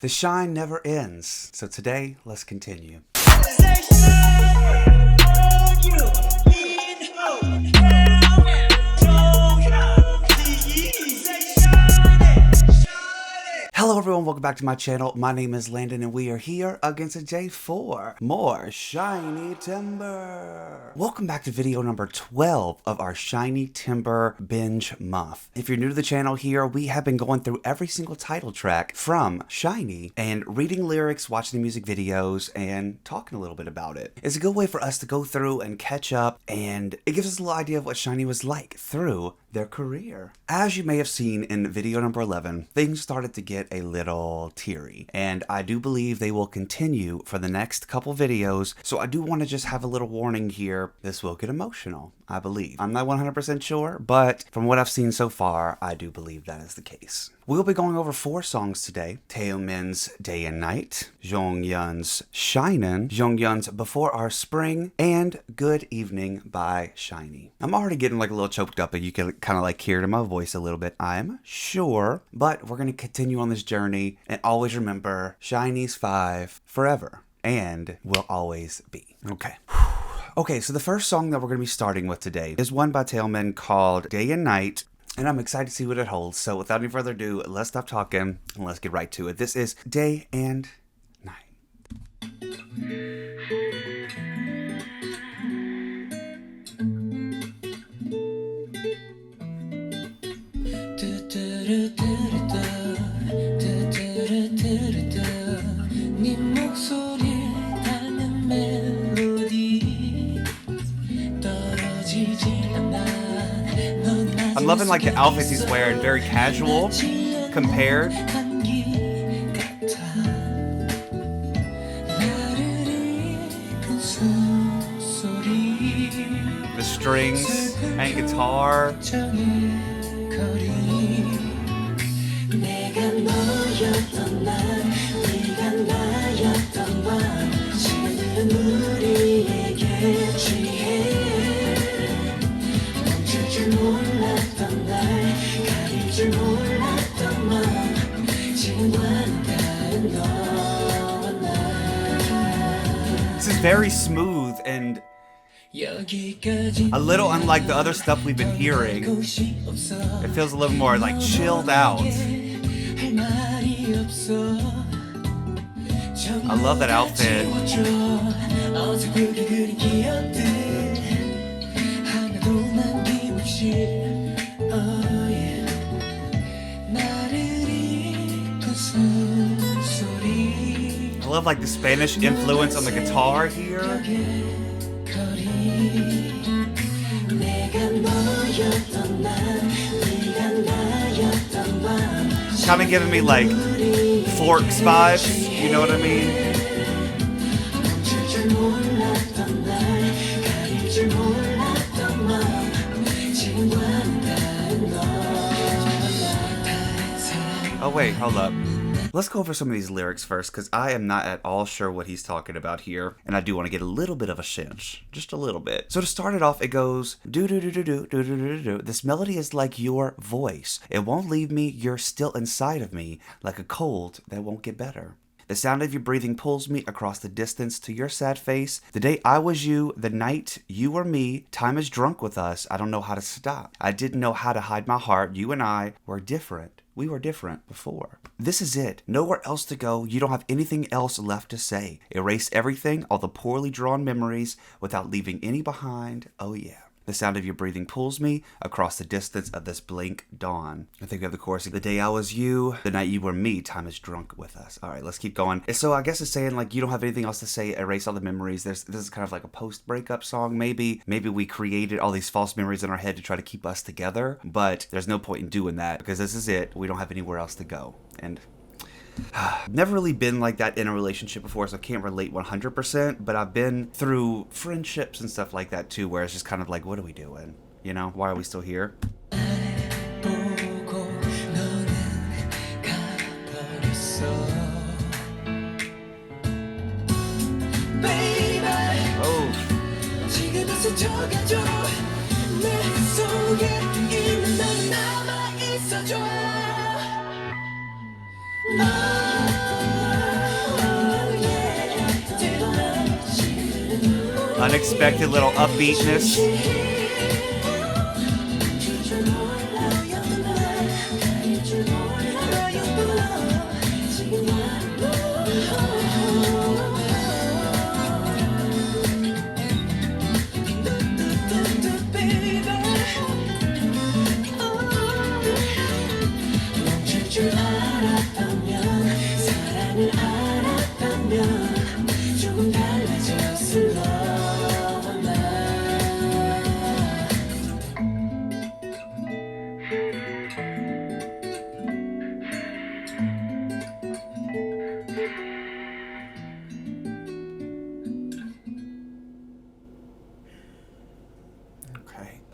The shine never ends. So today, let's continue. Hello everyone, welcome back to my channel. My name is Landon and we are here against a day 4 more SHINee-TEMBER. Welcome back to video number 12 of our SHINee-TEMBER binge month. If you're new to the channel here, we have been going through every single title track from SHINee and reading lyrics, watching the music videos, and talking a little bit about it. It's a good way for us to go through and catch up, and it gives us a little idea of what SHINee was like through their career. As you may have seen in video number 11, things started to get a little teary, and I do believe they will continue for the next couple videos, so I do want to just have a little warning here. This will get emotional, I believe. I'm not 100% sure, but from what I've seen so far, I do believe that is the case. We'll be going over 4 songs today. Taemin's Day and Night, Jonghyun's Shinin, Jonghyun's Before Our Spring, and Good Evening by SHINee. I'm already getting like a little choked up, and you can kind of like hear it in my voice a little bit, I'm sure. But we're going to continue on this journey, and always remember, SHINee's 5 forever, and will always be. Okay. Okay, so the first song that we're going to be starting with today is one by Taemin called Day and Night. And I'm excited to see what it holds. So without any further ado, let's stop talking and let's get right to it. This is Day and Night. I'm loving like the outfits he's wearing, very casual compared. The strings and guitar. This is very smooth and a little unlike the other stuff we've been hearing. It feels a little more like chilled out. I love that outfit. I love like the Spanish influence on the guitar here. Kind of giving me like Forks vibes, you know what I mean? Oh wait, hold up. Let's go over some of these lyrics first, because I am not at all sure what he's talking about here, and I do want to get a little bit of a sense, just a little bit. So to start it off, it goes do do do do do do do do do. This melody is like your voice. It won't leave me. You're still inside of me, like a cold that won't get better. The sound of your breathing pulls me across the distance to your sad face. The day I was you, the night you were me. Time is drunk with us. I don't know how to stop. I didn't know how to hide my heart. You and I were different. We were different before. This is it. Nowhere else to go. You don't have anything else left to say. Erase everything, all the poorly drawn memories, without leaving any behind. Oh yeah. The sound of your breathing pulls me across the distance of this blank dawn. I think we have the chorus. The day I was you, the night you were me, time is drunk with us. All right, let's keep going. So I guess it's saying like you don't have anything else to say, erase all the memories. This is kind of like a post-breakup song maybe. Maybe we created all these false memories in our head to try to keep us together, but there's no point in doing that because this is it. We don't have anywhere else to go. And never really been like that in a relationship before, so I can't relate 100%, but I've been through friendships and stuff like that too, where it's just kind of like, what are we doing? You know, why are we still here? Unexpected little upbeatness.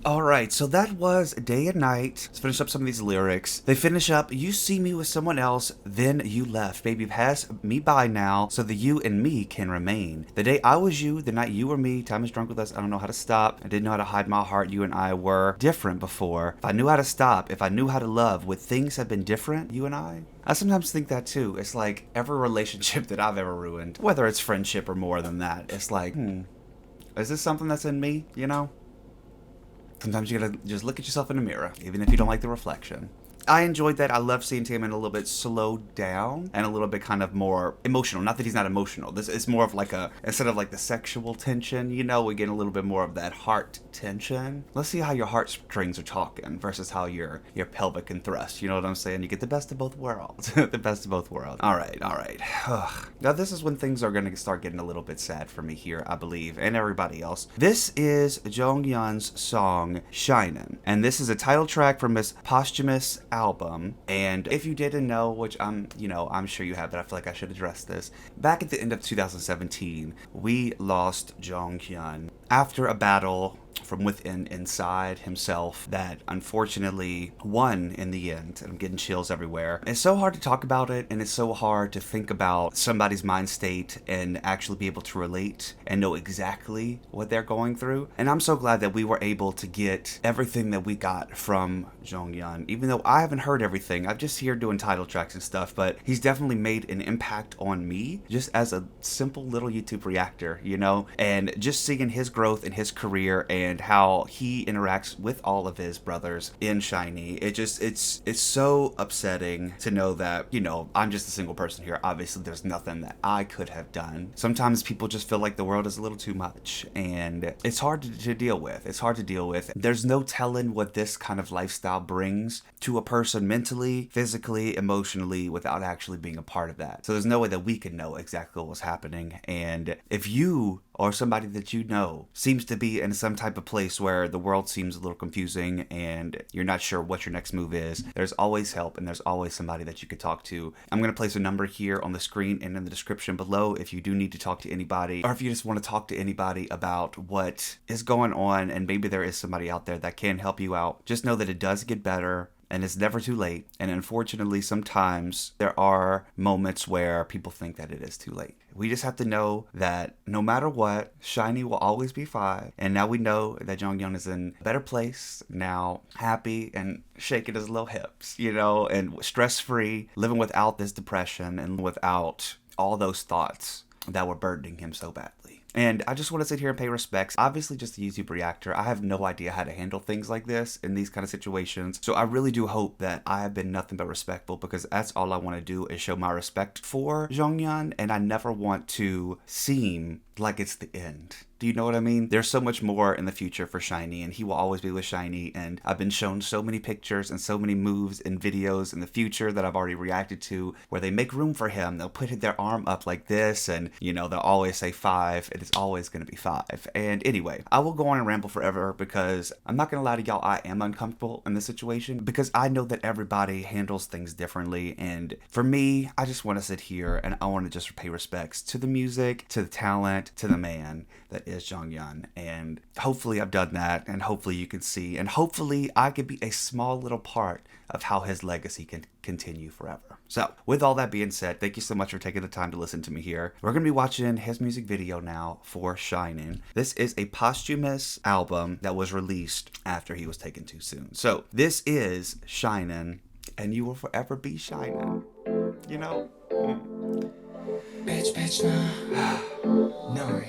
Alright, so that was Day and Night. Let's finish up some of these lyrics. They finish up, you see me with someone else, then you left. Baby, pass me by now, so the you and me can remain. The day I was you, the night you were me, time is drunk with us, I don't know how to stop. I didn't know how to hide my heart, you and I were different before. If I knew how to stop, if I knew how to love, would things have been different, you and I? I sometimes think that too. It's like every relationship that I've ever ruined, whether it's friendship or more than that, it's like, is this something that's in me, you know? Sometimes you gotta just look at yourself in the mirror, even if you don't like the reflection. I enjoyed that. I love seeing Taemin a little bit slowed down and a little bit kind of more emotional. Not that he's not emotional. This is more of like instead of like the sexual tension, you know, we get a little bit more of that heart tension. Let's see how your heartstrings are talking versus how your pelvic can thrust. You know what I'm saying? You get the best of both worlds. The best of both worlds. All right. Now this is when things are going to start getting a little bit sad for me here, I believe, and everybody else. This is Jonghyun's song Shinin', and this is a title track from his posthumous album. And if you didn't know, which I'm sure you have, but I feel like I should address this. Back at the end of 2017, we lost Jonghyun after a battle from within inside himself that unfortunately won in the end. And I'm getting chills everywhere. It's so hard to talk about it, and it's so hard to think about somebody's mind state and actually be able to relate and know exactly what they're going through. And I'm so glad that we were able to get everything that we got from Jonghyun. Even though I haven't heard everything, I'm just here doing title tracks and stuff, but he's definitely made an impact on me just as a simple little YouTube reactor, you know? And just seeing his growth in his career and how he interacts with all of his brothers in SHINee, it's so upsetting to know that, you know, I'm just a single person here. Obviously there's nothing that I could have done. Sometimes people just feel like the world is a little too much, and it's hard to deal with. It's hard to deal with. There's no telling what this kind of lifestyle brings to a person mentally, physically, emotionally, without actually being a part of that. So there's no way that we can know exactly what's happening. And if you or somebody that you know seems to be in some type of place where the world seems a little confusing and you're not sure what your next move is, there's always help and there's always somebody that you could talk to. I'm going to place a number here on the screen and in the description below if you do need to talk to anybody, or if you just want to talk to anybody about what is going on, and maybe there is somebody out there that can help you out. Just know that it does get better. And it's never too late. And unfortunately, sometimes there are moments where people think that it is too late. We just have to know that no matter what, SHINee will always be fine. And now we know that Jonghyun is in a better place now, happy and shaking his little hips, you know, and stress-free, living without this depression and without all those thoughts that were burdening him so badly. And I just want to sit here and pay respects. Obviously, just a YouTube reactor, I have no idea how to handle things like this in these kind of situations. So I really do hope that I have been nothing but respectful, because that's all I want to do is show my respect for Jonghyun, and I never want to seem like it's the end. Do you know what I mean? There's so much more in the future for SHINee, and he will always be with SHINee. And I've been shown so many pictures and so many moves and videos in the future that I've already reacted to where they make room for him. They'll put their arm up like this, and, you know, they'll always say 5. It is always going to be 5. And anyway, I will go on and ramble forever, because I'm not going to lie to y'all, I am uncomfortable in this situation, because I know that everybody handles things differently. And for me, I just want to sit here and I want to just pay respects to the music, to the talent, to the man that is Jonghyun. And hopefully I've done that, and hopefully you can see, and hopefully I could be a small little part of how his legacy can continue forever. So with all that being said, thank you so much for taking the time to listen to me here. We're going to be watching his music video now for Shinin'. This is a posthumous album that was released after he was taken too soon. So this is Shinin', and you will forever be Shinin', you know? Bitch, bitch, no. No.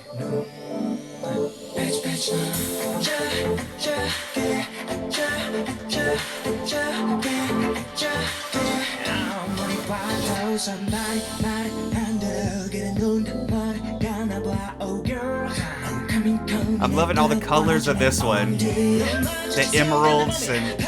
I'm loving all the colors of this one. The emeralds and...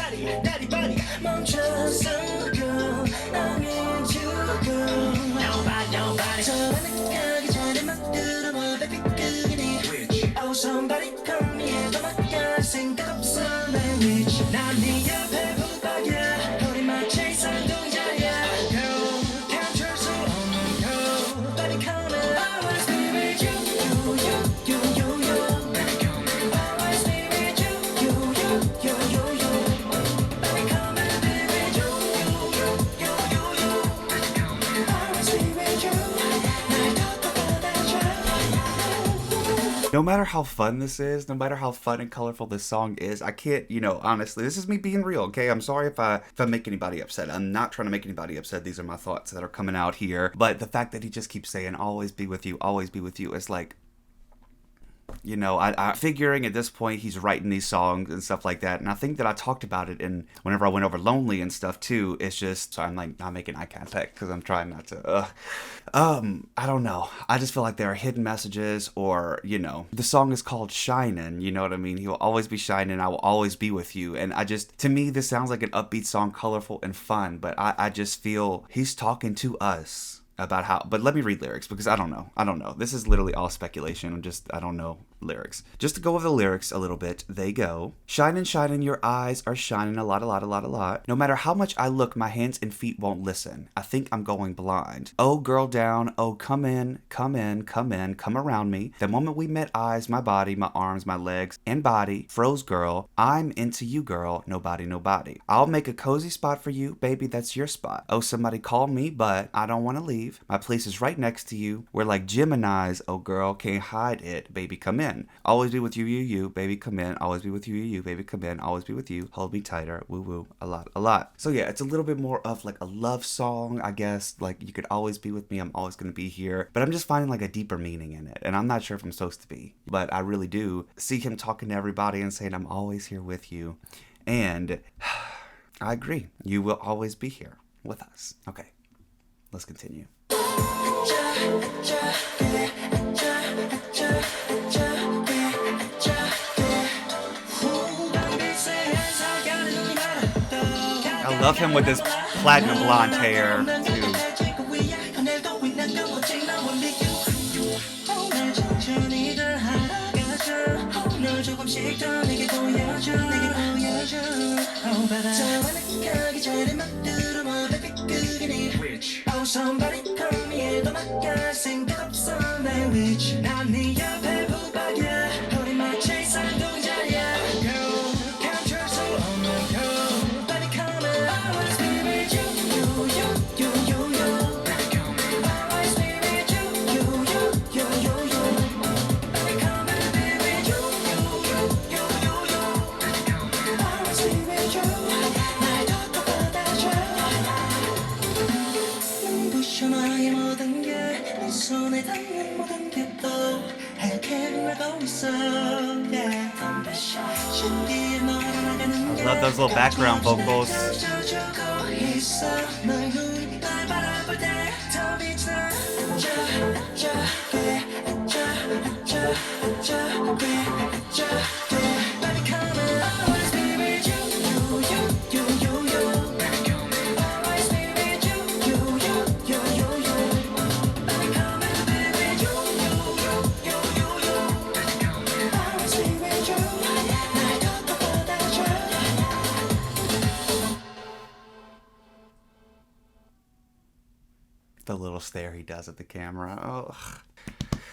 No matter how fun this is, no matter how fun and colorful this song is, I can't, honestly, this is me being real, okay? I'm sorry if I make anybody upset. I'm not trying to make anybody upset. These are my thoughts that are coming out here. But the fact that he just keeps saying, always be with you, is like, I'm figuring at this point he's writing these songs and stuff like that, and I think that I talked about it in whenever I went over Lonely and stuff too. It's just, so I'm like not making eye contact because I'm trying not to. I don't know. I just feel like there are hidden messages, or the song is called Shinin'. You know what I mean? He will always be shining. I will always be with you. And to me, this sounds like an upbeat song, colorful and fun. But I just feel he's talking to us about how, but let me read lyrics because I don't know. This is literally all speculation. I don't know lyrics. Just to go over the lyrics a little bit, they go, "Shinin', shinin', your eyes are shining a lot, a lot, a lot, a lot. No matter how much I look, my hands and feet won't listen. I think I'm going blind. Oh, girl down, oh, come in, come in, come in, come around me. The moment we met eyes, my body, my arms, my legs, and body, froze, girl. I'm into you, girl, nobody, nobody. I'll make a cozy spot for you, baby, that's your spot. Oh, somebody call me, but I don't want to leave. My place is right next to you. We're like Geminis, oh girl, can't hide it, baby, come in. Always be with you, you, baby, come in. Always be with you, you, baby, come in. Always be with you. Hold me tighter, woo woo, a lot, a lot." So yeah, it's a little bit more of like a love song, I guess. Like, you could always be with me, I'm always gonna be here. But I'm just finding like a deeper meaning in it, and I'm not sure if I'm supposed to be, but I really do see him talking to everybody and saying, I'm always here with you. And I agree. You will always be here with us. Okay, let's continue. I love him with his platinum blonde hair too. Somebody come here, 더 막갈 생각 없어 내 위치 난 네 옆에 부박이야 우리 마치 쌍둥자야 Girl, 감출 수 없는 girl 빨리 come in Always be with you, you Always be with you, you 빨리 come in, be with you, Always be with you 날 더 받아줘 나의 모든 게 네 손에 닿는 모든 게 또 하얗게 빛나고 있어 신기해 멀어나가는 게 I love those little background vocals. 너의 눈이 날 바라볼 때 더 빛나 빨리 come in Always be with you, Always be with you, 빨리 come in, be with you, Always be with you 날 더 받아줘 The little stare he does at the camera. Oh,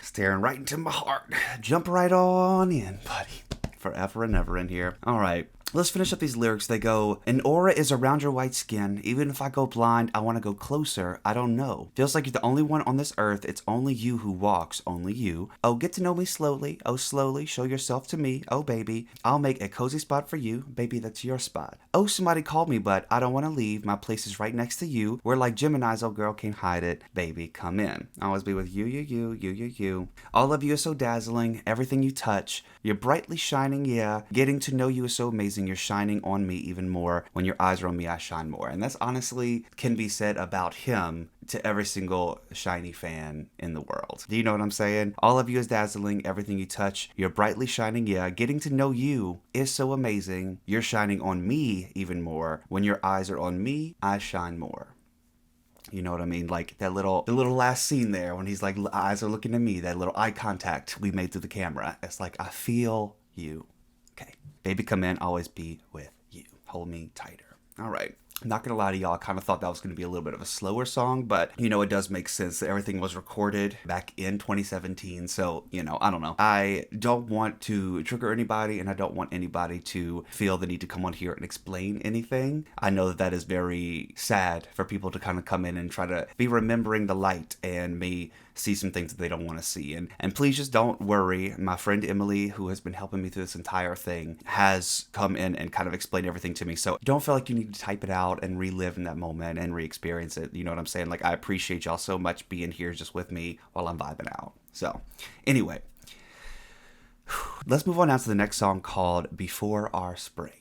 staring right into my heart. Jump right on in, buddy. Forever and ever in here. All right. Let's finish up these lyrics. They go, an aura is around your white skin. Even if I go blind, I want to go closer. I don't know. Feels like you're the only one on this earth. It's only you who walks, only you. Oh, get to know me slowly. Oh, slowly. Show yourself to me. Oh, baby. I'll make a cozy spot for you. Baby, that's your spot. Oh, somebody called me, but I don't want to leave. My place is right next to you. We're like Gemini's. Oh, girl, can't hide it. Baby, come in. I'll always be with you, you. All of you is so dazzling. Everything you touch. You're brightly shining, yeah. Getting to know you is so amazing. You're shining on me even more. When your eyes are on me, I shine more. And that's honestly can be said about him to every single SHINee fan in the world. Do you know what I'm saying? All of you is dazzling. Everything you touch, you're brightly shining, yeah. Getting to know you is so amazing. You're shining on me even more. When your eyes are on me, I shine more. You know what I mean? Like the little last scene there when he's like, eyes are looking at me, that little eye contact we made through the camera. It's like, I feel you. Okay. Baby, come in, always be with you. Hold me tighter. All right. I'm not gonna lie to y'all, I kind of thought that was gonna be a little bit of a slower song, but you know, it does make sense that everything was recorded back in 2017. So, you know, I don't know. I don't want to trigger anybody, and I don't want anybody to feel the need to come on here and explain anything. I know that that is very sad for people to kind of come in and try to be remembering the light and me see some things that they don't want to see. And please just don't worry. My friend Emily, who has been helping me through this entire thing, has come in and kind of explained everything to me. So don't feel like you need to type it out and relive in that moment and re-experience it. You know what I'm saying? Like, I appreciate y'all so much being here just with me while I'm vibing out. So anyway, let's move on now to the next song called Before Our Spring.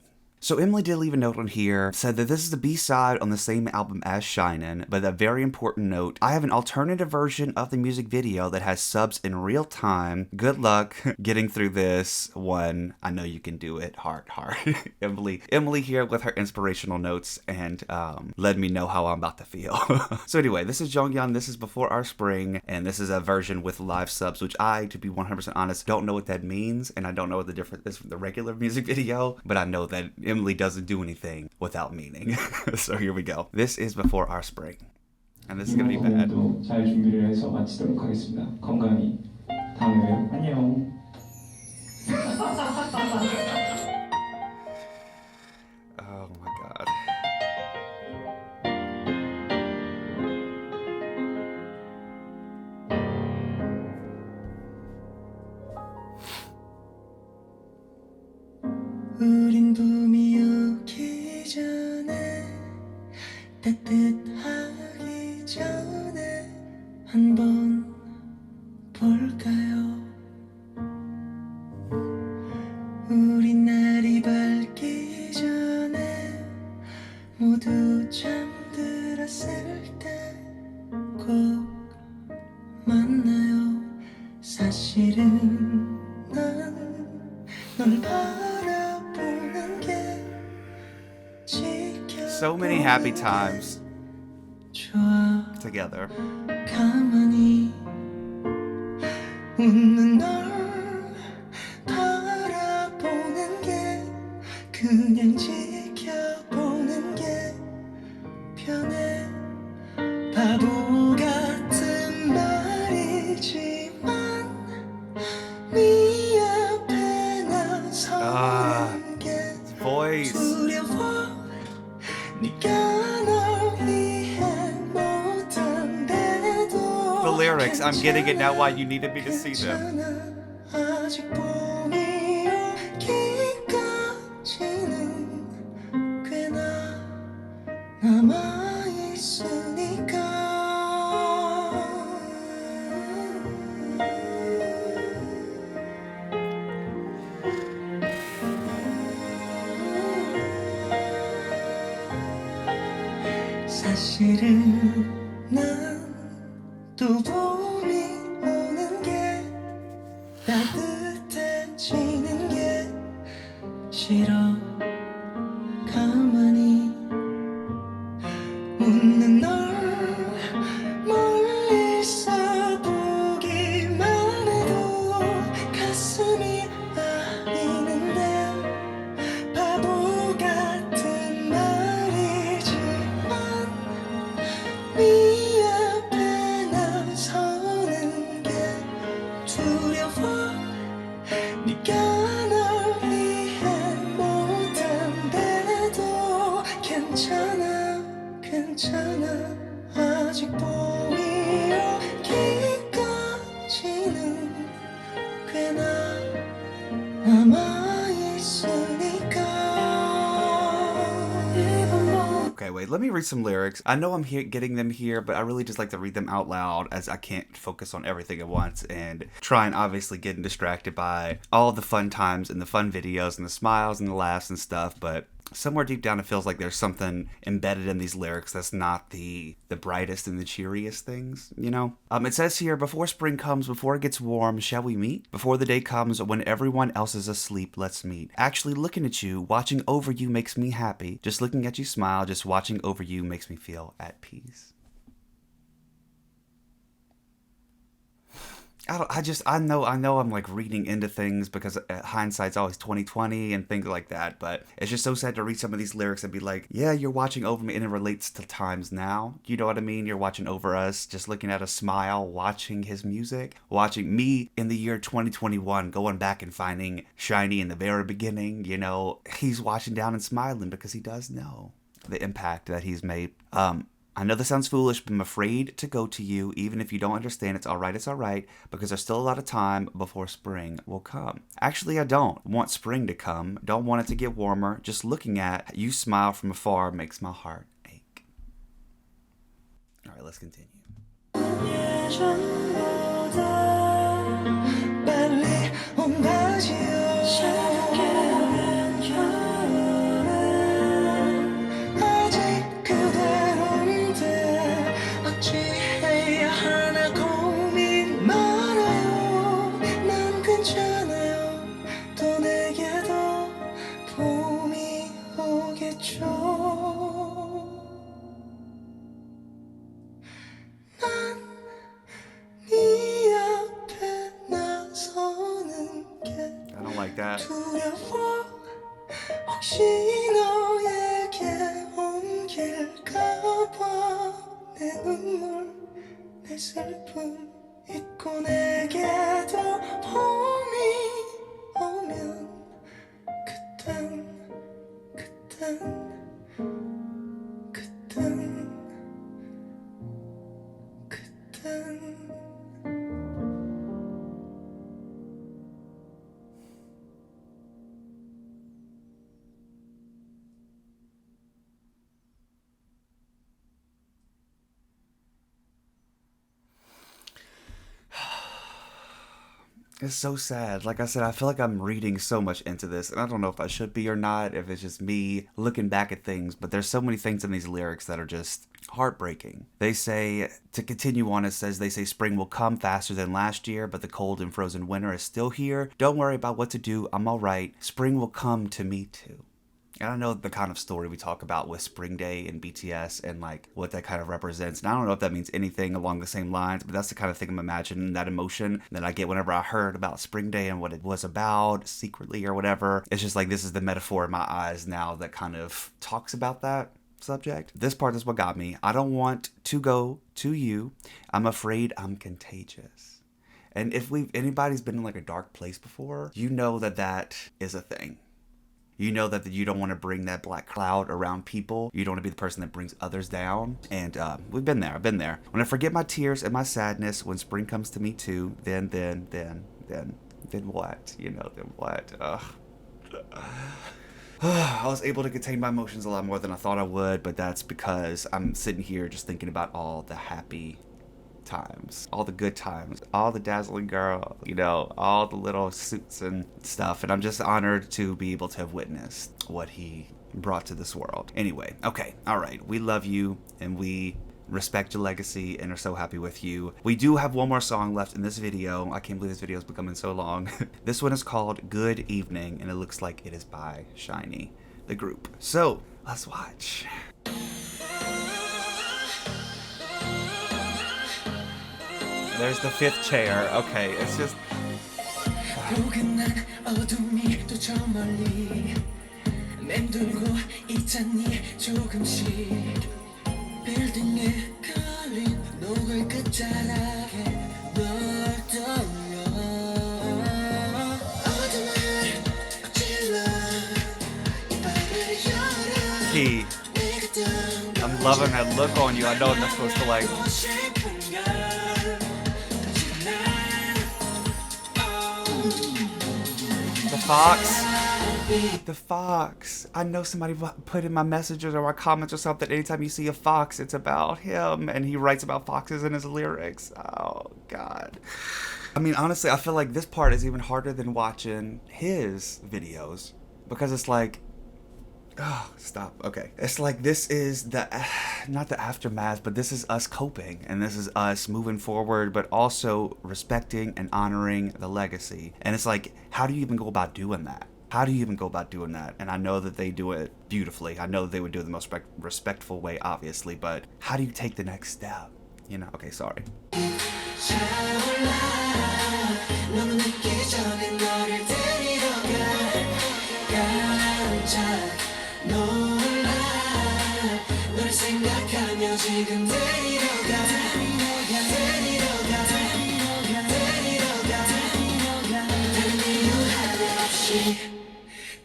So Emily did leave a note on here, said that this is the B-side on the same album as Shinin', but a very important note, I have an alternative version of the music video that has subs in real time. Good luck getting through this one. I know you can do it. Heart. Emily here with her inspirational notes and let me know how I'm about to feel. So anyway, this is Jonghyun, this is Before Our Spring, and this is a version with live subs, which I, to be 100% honest, don't know what that means, and I don't know what the difference is from the regular music video, but I know that Emily doesn't do anything without meaning. So here we go. This is Before Our Spring. And this is gonna be bad. 잘 준비를 해서 마치도록 하겠습니다. 건강히 다음에 봬요. 안녕. Oh my god. 우린 봄이 오기 전에 따뜻하기 전에 한번 볼까요? 우린 날이 밝기 전에 모두 잠들었을 때 꼭 만나요. 사실은 난 널 바라보는 게 So many happy times 좋아. together. 가만히 웃는 널 바라보는 게 그냥 지켜보는 게 편해. 바보 같은 말이지만 네 앞에 나서는 게 Voice. 두려워. 네가 널 위해 못한데도 The lyrics, I'm getting it now why you needed me to see them. 괜찮아. 아직 봄이 오기까지는 꽤나 남아있으니까. 사실은 난 또 봄이 오는 게 따뜻해지는 게 싫어. 가만히 웃는 널 멀리서 보기만 해도 가슴이 아리는데 바보 같은 말이지만 네 앞에 나서는 게 두려워. 네가 널 위해 Anyway, let me read some lyrics. I know I'm here getting them here, but I really just like to read them out loud as I can't focus on everything at once and try and obviously getting distracted by all the fun times and the fun videos and the smiles and the laughs and stuff, but somewhere deep down it feels like there's something embedded in these lyrics that's not the brightest and the cheeriest things, you know? It says here, before spring comes, before it gets warm, shall we meet? Before the day comes when everyone else is asleep, let's meet. Actually looking at you, watching over you makes me happy. Just looking at you smile, just watching over you makes me feel at peace. I know I'm like reading into things because hindsight's always 20/20 and things like that, but it's just so sad to read some of these lyrics and be like, yeah, you're watching over me, and it relates to times now. You know what I mean? You're watching over us, just looking at a smile, watching his music, watching me in the year 2021, going back and finding SHINee in the very beginning, you know, he's watching down and smiling because he does know the impact that he's made. I know this sounds foolish, but I'm afraid to go to you. Even if you don't understand, it's all right, because there's still a lot of time before spring will come. Actually, I don't want spring to come. Don't want it to get warmer. Just looking at you smile from afar makes my heart ache. All right, let's continue. I don't like that. 혹시 너에게 옮길까봐 내 눈물 내 슬픔 잊고 내게도 봄이 오면 그땐 It's so sad. Like I said, I feel like I'm reading so much into this, and I don't know if I should be or not, if it's just me looking back at things, but there's so many things in these lyrics that are just heartbreaking. They say, to continue on, it says, they say spring will come faster than last year, but the cold and frozen winter is still here. Don't worry about what to do, I'm alright. Spring will come to me too. And I know the kind of story we talk about with Spring Day and BTS and like what that kind of represents. And I don't know if that means anything along the same lines, but that's the kind of thing I'm imagining, that emotion that I get whenever I heard about Spring Day and what it was about secretly or whatever. It's just like, this is the metaphor in my eyes now that kind of talks about that subject. This part is what got me. I don't want to go to you. I'm afraid I'm contagious. And if anybody's been in like a dark place before, you know that that is a thing. You know that you don't want to bring that black cloud around people. You don't want to be the person that brings others down. And we've been there. I've been there. When I forget my tears and my sadness, when spring comes to me too, then what? You know, then what? I was able to contain my emotions a lot more than I thought I would, but that's because I'm sitting here just thinking about all the happy times, all the good times, all the dazzling girl, you know, all the little suits and stuff, and I'm just honored to be able to have witnessed what he brought to this world. Anyway, okay, all right, we love you and we respect your legacy and are so happy with you. We do have one more song left in this video. I can't believe this video is becoming so long. This one is called Good Evening, and it looks like it is by SHINee, the group. So let's watch. There's the fifth chair. Okay, it's just... Key. I'm loving that look on you. I know I'm not supposed to like... The fox. The fox. I know somebody put in my messages or my comments or something. Anytime you see a fox, it's about him. And he writes about foxes in his lyrics. Oh, God. I mean, honestly, I feel like this part is even harder than watching his videos. Because it's like, oh, stop. Okay. It's like this is the, not the aftermath, but this is us coping. And this is us moving forward, but also respecting and honoring the legacy. And it's like, how do you even go about doing that? How do you even go about doing that? And I know that they do it beautifully. I know that they would do it the most respectful way, obviously. But how do you take the next step? You know? Okay, sorry.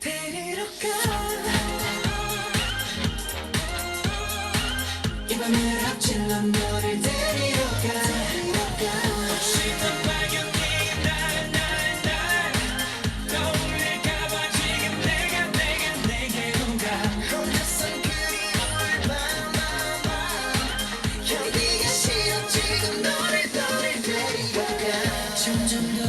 데리러 가 이 밤을 앞질러 너를 데리러 가 신호방향이 날 떠올릴까봐 지금 내게로 가 혼자선 그리움을 견디기 싫어 지금 너를 데리러 가 점점 더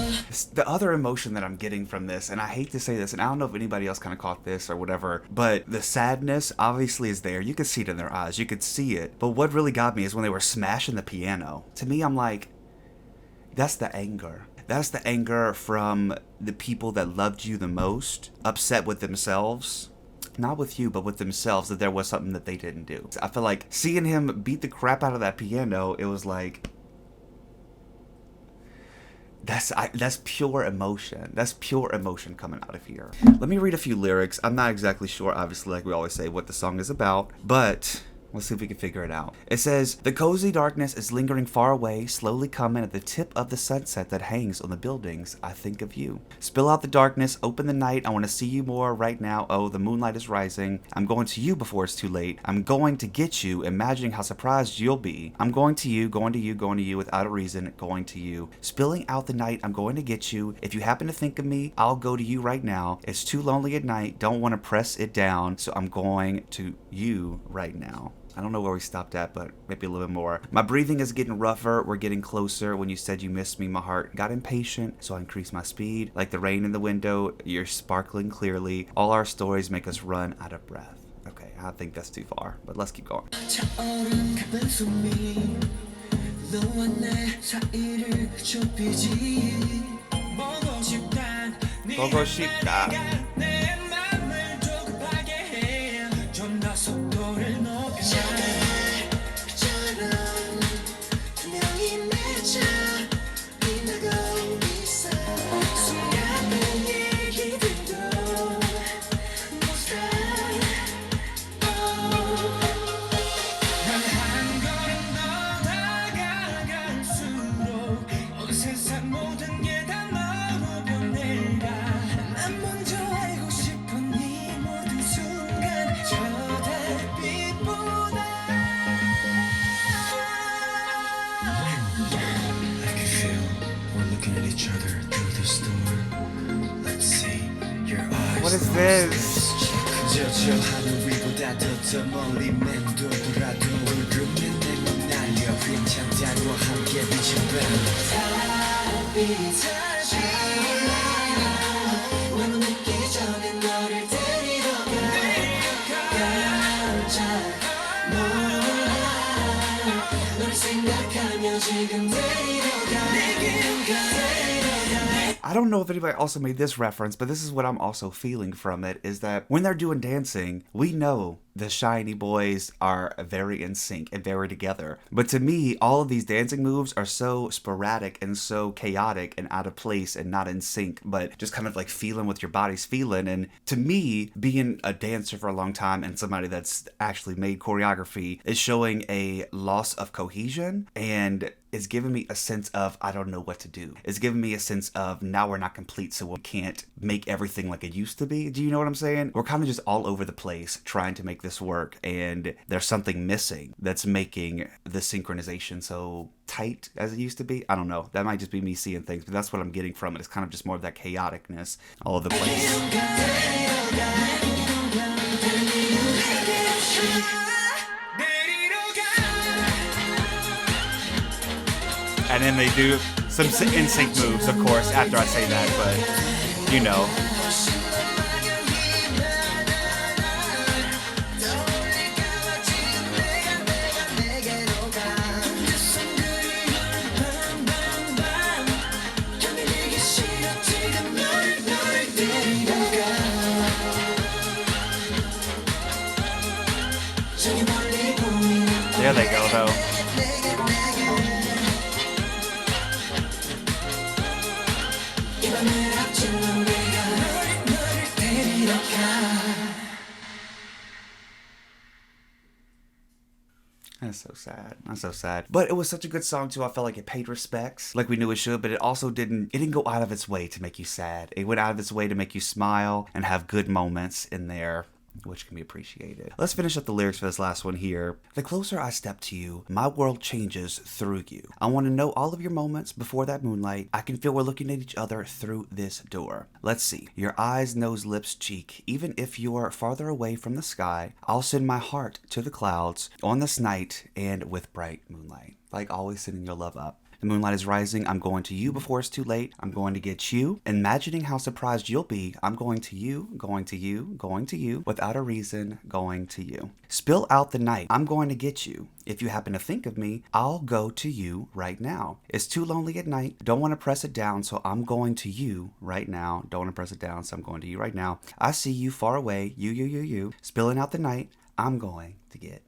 The other emotion that I'm getting from this, and I hate to say this, and I don't know if anybody else kind of caught this or whatever, but the sadness obviously is there. You could see it in their eyes. You could see it. But what really got me is when they were smashing the piano. To me, I'm like, that's the anger. That's the anger from the people that loved you the most, upset with themselves. Not with you, but with themselves, that there was something that they didn't do. I feel like seeing him beat the crap out of that piano, it was like, that's pure emotion. That's pure emotion coming out of here. Let me read a few lyrics. I'm not exactly sure, obviously, like we always say, what the song is about, but let's see if we can figure it out. It says, the cozy darkness is lingering far away, slowly coming at the tip of the sunset that hangs on the buildings. I think of you. Spill out the darkness, open the night. I want to see you more right now. Oh, the moonlight is rising. I'm going to you before it's too late. I'm going to get you, imagining how surprised you'll be. I'm going to you, going to you, going to you without a reason, going to you. Spilling out the night, I'm going to get you. If you happen to think of me, I'll go to you right now. It's too lonely at night, don't want to press it down, so I'm going to you right now. I don't know where we stopped at, but maybe a little bit more. My breathing is getting rougher. We're getting closer. When you said you missed me, my heart got impatient, so I increased my speed. Like the rain in the window, you're sparkling clearly. All our stories make us run out of breath. Okay, I think that's too far, but let's keep going. 차오른 가쁜 숨이 너와 내 사이를 좁히지 보고 싶단 보고 싶다. 네가 내 맘을 조급하게 해 좀 더 속도를 높여 별처럼 투명히 맺혀 빛나고 있어 수많은 얘기들도 못해 난 한 걸음 더 다가갈수록 세상 모든 게 다 너로 변해가 난 먼저 알고 싶은 이 모든 순간 저 달빛보다 I can feel we're looking at each other through the storm. Let's see your eyes. What is this? 그저 저 하늘 위보다 더 멀리 맴돌더라도 울음에 내맘 날려 괜찮다고 함께 빛을 달빛 너무 늦기 전에 너를 데리러 가 깜짝 놀라 너를 생각하며 지금 데리러 가 내게로 가 I don't know if anybody also made this reference, but this is what I'm also feeling from it, is that when they're doing dancing, we know the SHINee boys are very in sync and very together. But to me, all of these dancing moves are so sporadic and so chaotic and out of place and not in sync, but just kind of like feeling with your body's feeling. And to me, being a dancer for a long time and somebody that's actually made choreography is showing a loss of cohesion and it's giving me a sense of I don't know what to do. It's giving me a sense of now we're not complete, so we can't make everything like it used to be. Do you know what I'm saying? We're kind of just all over the place trying to make this work, and there's something missing that's making the synchronization so tight as it used to be. I don't know. That might just be me seeing things, but that's what I'm getting from it. It's kind of just more of that chaoticness all over the place. And then they do some in-sync moves, of course, after I say that, but you know. There they go, though. That's so sad. I'm so sad. But it was such a good song too. I felt like it paid respects like we knew it should, but it also didn't go out of its way to make you sad. It went out of its way to make you smile and have good moments in there, which can be appreciated. Let's finish up the lyrics for this last one here. The closer I step to you, my world changes through you. I want to know all of your moments before that moonlight. I can feel we're looking at each other through this door. Let's see. Your eyes, nose, lips, cheek. Even if you're farther away from the sky, I'll send my heart to the clouds on this night and with bright moonlight. Like always sending your love up. The moonlight is rising. I'm going to you before it's too late. I'm going to get you. Imagining how surprised you'll be. I'm going to you, going to you, going to you. Without a reason, going to you. Spill out the night. I'm going to get you. If you happen to think of me, I'll go to you right now. It's too lonely at night. Don't want to press it down, so I'm going to you right now. Don't want to press it down, so I'm going to you right now. I see you far away. You. Spilling out the night. I'm going to get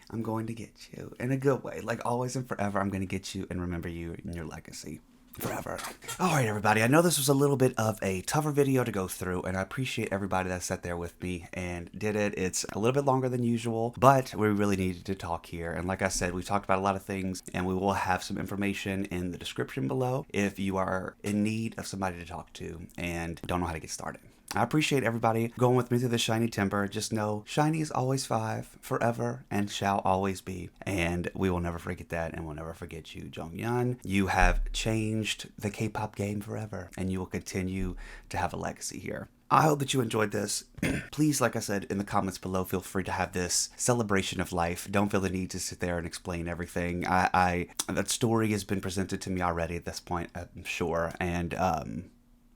I'm going to get you in a good way. Like always and forever, I'm going to get you and remember you and your legacy forever. All right, everybody. I know this was a little bit of a tougher video to go through, and I appreciate everybody that sat there with me and did it. It's a little bit longer than usual, but we really needed to talk here. And like I said, we talked about a lot of things, and we will have some information in the description below if you are in need of somebody to talk to and don't know how to get started. I appreciate everybody going with me through the SHINee-TEMBER. Just know, SHINee is always 5, forever, and shall always be. And we will never forget that, and we'll never forget you, Jonghyun. You have changed the K-pop game forever, and you will continue to have a legacy here. I hope that you enjoyed this. Please, like I said, in the comments below, feel free to have this celebration of life. Don't feel the need to sit there and explain everything. That story has been presented to me already at this point, I'm sure. And,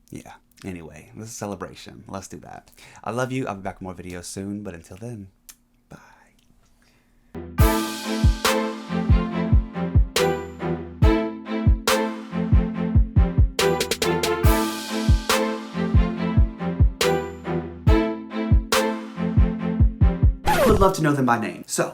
yeah. Anyway, this is a celebration. Let's do that. I love you. I'll be back with more videos soon. But until then, bye. I would love to know them by name. So,